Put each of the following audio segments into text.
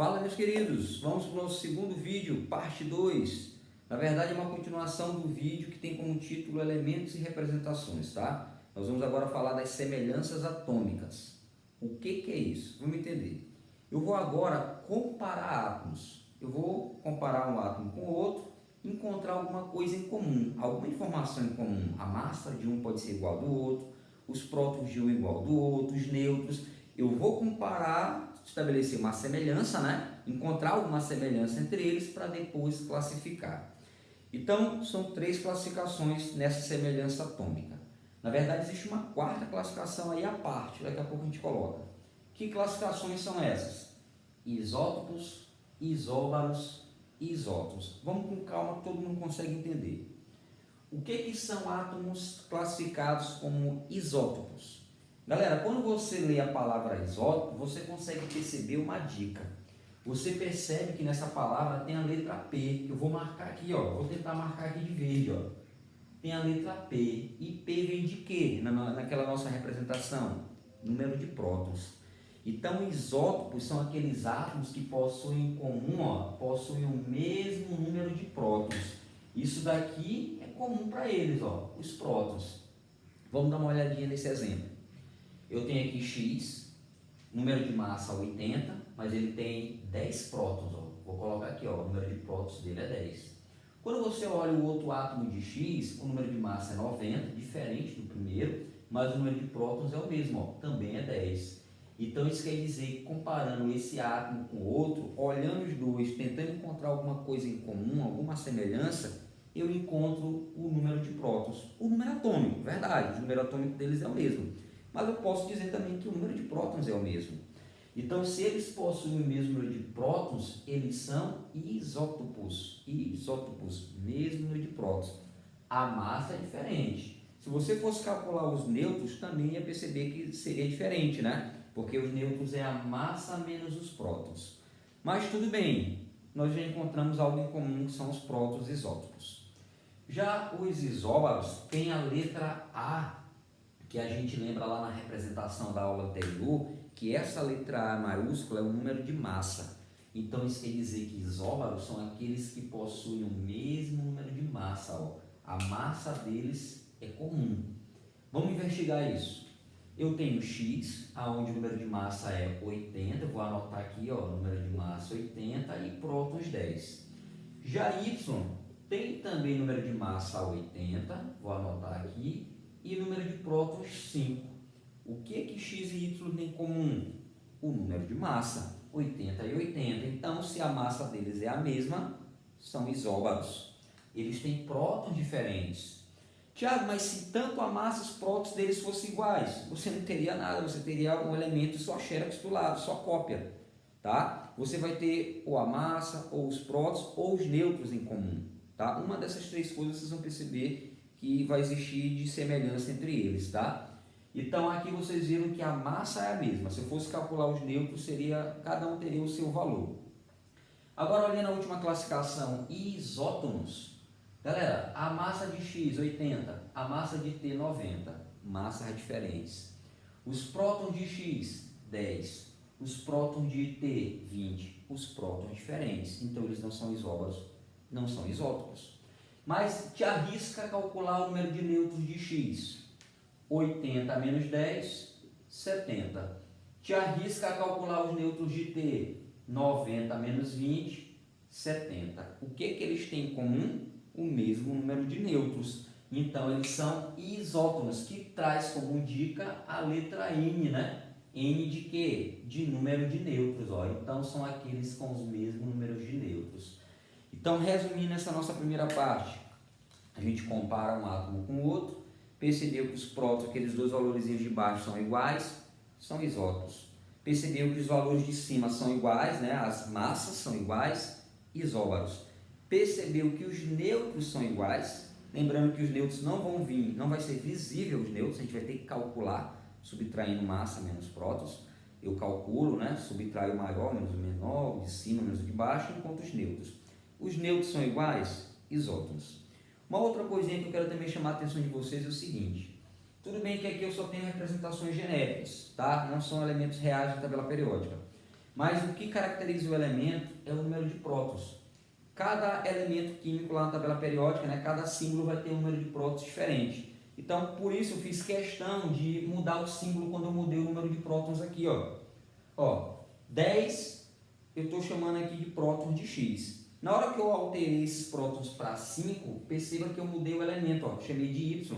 Fala, meus queridos, vamos para o nosso segundo vídeo, parte 2. Na verdade é uma continuação do vídeo que tem como título Elementos e Representações, tá? Nós vamos agora falar das semelhanças atômicas. O que é isso? Vamos entender. Eu vou agora comparar átomos. Eu vou comparar um átomo com o outro, encontrar alguma coisa em comum, alguma informação em comum. A massa de um pode ser igual ao do outro, os prótons de um igual ao do outro, os nêutrons. Eu vou comparar, estabelecer uma semelhança, né? Encontrar alguma semelhança entre eles para depois classificar. Então, são 3 classificações nessa semelhança atômica. Na verdade, existe uma 4ª classificação aí à parte, daqui a pouco a gente coloca. Que classificações são essas? Isótopos, isóbaros e isótons. Vamos com calma que todo mundo consegue entender. O que são átomos classificados como isótopos? Galera, quando você lê a palavra isótopo, você consegue perceber uma dica. Você percebe que nessa palavra tem a letra P, que eu vou marcar aqui, ó. Vou tentar marcar aqui de verde, ó. Tem a letra P. E P vem de quê? Naquela nossa representação? Número de prótons. Então, isótopos são aqueles átomos que possuem em comum, ó, possuem o mesmo número de prótons. Isso daqui é comum para eles, ó, os prótons. Vamos dar uma olhadinha nesse exemplo. Eu tenho aqui X, número de massa 80, mas ele tem 10 prótons. Ó. Vou colocar aqui, ó, o número de prótons dele é 10. Quando você olha o outro átomo de X, o número de massa é 90, diferente do primeiro, mas o número de prótons é o mesmo, ó, também é 10. Então isso quer dizer que comparando esse átomo com o outro, olhando os dois, tentando encontrar alguma coisa em comum, alguma semelhança, eu encontro o número de prótons. O número atômico, verdade, o número atômico deles é o mesmo. Mas eu posso dizer também que o número de prótons é o mesmo. Então, se eles possuem o mesmo número de prótons, eles são isótopos. Isótopos, mesmo número de prótons. A massa é diferente. Se você fosse calcular os nêutrons, também ia perceber que seria diferente, né? Porque os nêutrons é a massa menos os prótons. Mas tudo bem, nós já encontramos algo em comum que são os prótons isótopos. Já os isóbaros têm a letra A, que a gente lembra lá na representação da aula anterior, que essa letra A maiúscula é o número de massa. Então isso quer dizer que isóbaros são aqueles que possuem o mesmo número de massa. Ó. A massa deles é comum. Vamos investigar isso. Eu tenho X, onde o número de massa é 80, vou anotar aqui, ó, número de massa 80 e prótons 10. Já Y tem também número de massa 80, vou anotar aqui, e número de prótons 5. O que X e Y têm em comum? O número de massa, 80 e 80. Então, se a massa deles é a mesma, são isóbaros. Eles têm prótons diferentes. Tiago, mas se tanto a massa e os prótons deles fossem iguais, você não teria nada, você teria um elemento só xerox do lado, só cópia. Tá? Você vai ter ou a massa, ou os prótons, ou os nêutrons em comum. Tá? Uma dessas 3 coisas vocês vão perceber que vai existir de semelhança entre eles, tá? Então aqui vocês viram que a massa é a mesma. Se eu fosse calcular os nêutrons, cada um teria o seu valor. Agora olhando a última classificação, isótonos. Galera, a massa de X 80, a massa de T 90, massas diferentes. Os prótons de X 10, os prótons de T 20, os prótons diferentes. Então eles não são isóbaros, não são isótopos. Mas te arrisca a calcular o número de nêutrons de X. 80 menos 10, 70. Te arrisca a calcular os nêutrons de T. 90 menos 20, 70. O que eles têm em comum? O mesmo número de nêutrons. Então, eles são isótonos, que traz como dica a letra N, né? N de quê? De número de nêutrons. Ó. Então, são aqueles com os mesmos números de nêutrons. Então, resumindo essa nossa primeira parte, a gente compara um átomo com o outro, percebeu que os prótons, aqueles 2 valores de baixo são iguais, são isótopos. Percebeu que os valores de cima são iguais, né? As massas são iguais, isóbaros. Percebeu que os nêutrons são iguais, lembrando que os nêutrons não vão vir, não vai ser visível os nêutrons, a gente vai ter que calcular, subtraindo massa menos prótons. Eu calculo, né? Subtraio o maior menos o menor, o de cima menos o de baixo, enquanto os nêutrons. Os nêutrons são iguais? Isótopos. Uma outra coisinha que eu quero também chamar a atenção de vocês é o seguinte. Tudo bem que aqui eu só tenho representações genéricas, tá? Não são elementos reais da tabela periódica. Mas o que caracteriza o elemento é o número de prótons. Cada elemento químico lá na tabela periódica, né, cada símbolo vai ter um número de prótons diferente. Então, por isso eu fiz questão de mudar o símbolo quando eu mudei o número de prótons aqui, ó. 10 eu estou chamando aqui de prótons de X. Na hora que eu alterei esses prótons para 5, perceba que eu mudei o elemento, ó, chamei de Y,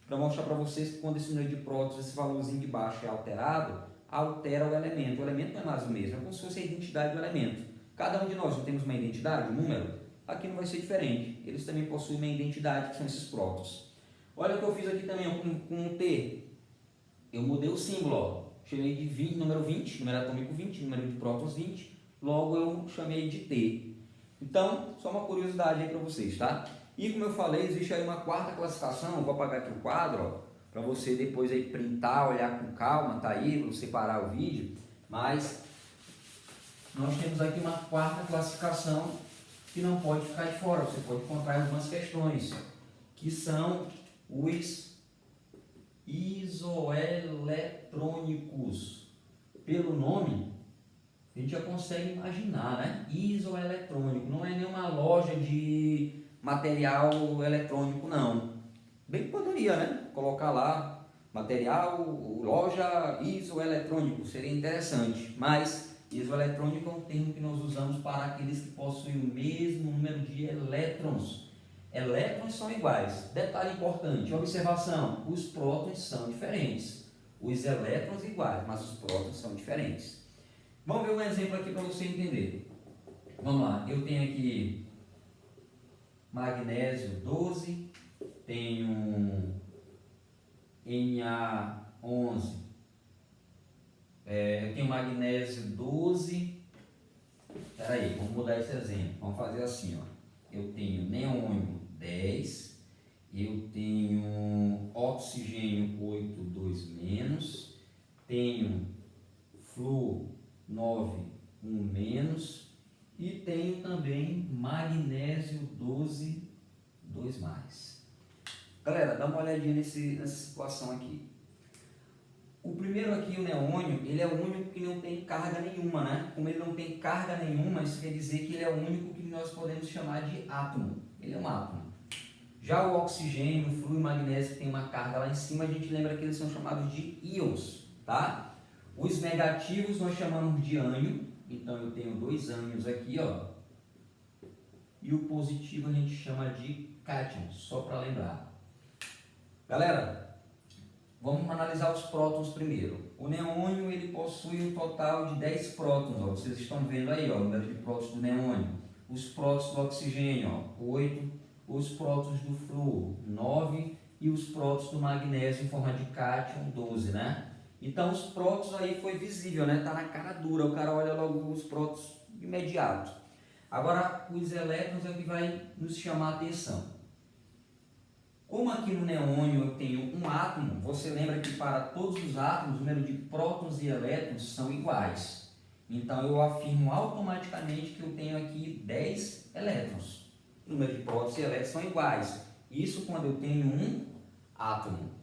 para mostrar para vocês que quando esse número de prótons, esse valorzinho de baixo é alterado, altera o elemento. O elemento não é mais o mesmo, é como se fosse a identidade do elemento. Cada um de nós não temos uma identidade, um número? Aqui não vai ser diferente. Eles também possuem uma identidade, que são esses prótons. Olha o que eu fiz aqui também com um T. Eu mudei o símbolo, ó. Chamei de 20, número 20, número atômico 20, número de prótons 20. Logo eu chamei de T. Então, só uma curiosidade aí para vocês, tá? E como eu falei, existe aí uma quarta classificação. Eu vou apagar aqui o quadro, para você depois aí printar, olhar com calma, tá aí, para você parar o vídeo. Mas nós temos aqui uma quarta classificação que não pode ficar de fora. Você pode encontrar algumas questões, que são os isoeletrônicos. Pelo nome, a gente já consegue imaginar, né? Isoeletrônico, não é nenhuma loja de material eletrônico, não. Bem que poderia, né? Colocar lá, material, loja isoeletrônico, seria interessante. Mas isoeletrônico é um termo que nós usamos para aqueles que possuem o mesmo número de elétrons. Elétrons são iguais. Detalhe importante, observação, os prótons são diferentes. Os elétrons iguais, mas os prótons são diferentes. Vamos ver um exemplo aqui para você entender. Vamos lá, eu tenho aqui magnésio 12, tenho Na11, eu tenho magnésio 12, espera aí, vamos mudar esse exemplo, vamos fazer assim, ó. Eu tenho neônio 10, eu tenho oxigênio 8, 2-, tenho flúor 9, 1-, e tenho também magnésio 12, 2-. Galera, dá uma olhadinha nessa situação aqui. O primeiro aqui, o neônio, ele é o único que não tem carga nenhuma, né? Como ele não tem carga nenhuma, isso quer dizer que ele é o único que nós podemos chamar de átomo. Ele é um átomo. Já o oxigênio, o flúor e o magnésio que tem uma carga lá em cima, a gente lembra que eles são chamados de íons, tá? Os negativos nós chamamos de ânion, então eu tenho 2 ânions aqui, ó. E o positivo a gente chama de cátion, só para lembrar. Galera, vamos analisar os prótons primeiro. O neônio, ele possui um total de 10 prótons, ó. Vocês estão vendo aí, ó, o número de prótons do neônio. Os prótons do oxigênio, ó, 8. Os prótons do flúor, 9. E os prótons do magnésio em forma de cátion, 12, né? Então os prótons aí foi visível, né? Tá na cara dura, o cara olha logo os prótons de imediato. Agora os elétrons é que vai nos chamar a atenção. Como aqui no neônio eu tenho um átomo, você lembra que para todos os átomos o número de prótons e elétrons são iguais. Então eu afirmo automaticamente que eu tenho aqui 10 elétrons. O número de prótons e elétrons são iguais. Isso quando eu tenho um átomo.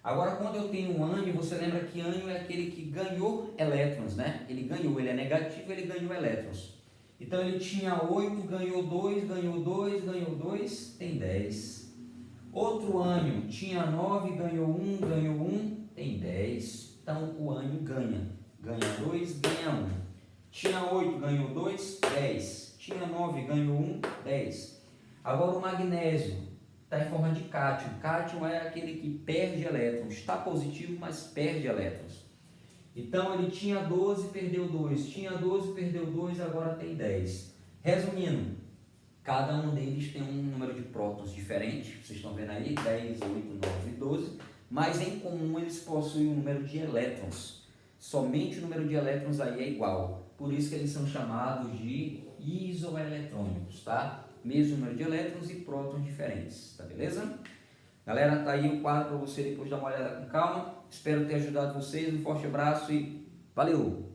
Agora, quando eu tenho um ânion, você lembra que ânion é aquele que ganhou elétrons, né? Ele ganhou, ele é negativo, ele ganhou elétrons. Então, ele tinha 8, ganhou 2, ganhou 2, ganhou 2, tem 10. Outro ânion tinha 9, ganhou 1, ganhou 1, tem 10. Então, o ânion ganha. Ganha 2, ganha 1. Tinha 8, ganhou 2, 10. Tinha 9, ganhou 1, 10. Agora, o magnésio está em forma de cátion. Cátion é aquele que perde elétrons. Está positivo, mas perde elétrons. Então, ele tinha 12, perdeu 2. Tinha 12, perdeu 2, agora tem 10. Resumindo, cada um deles tem um número de prótons diferente. Vocês estão vendo aí? 10, 8, 9 e 12. Mas, em comum, eles possuem um número de elétrons. Somente o número de elétrons aí é igual. Por isso que eles são chamados de isoeletrônicos, tá? Mesmo número de elétrons e prótons diferentes, tá beleza? Galera, tá aí o quadro para você depois dar uma olhada com calma. Espero ter ajudado vocês. Um forte abraço e valeu!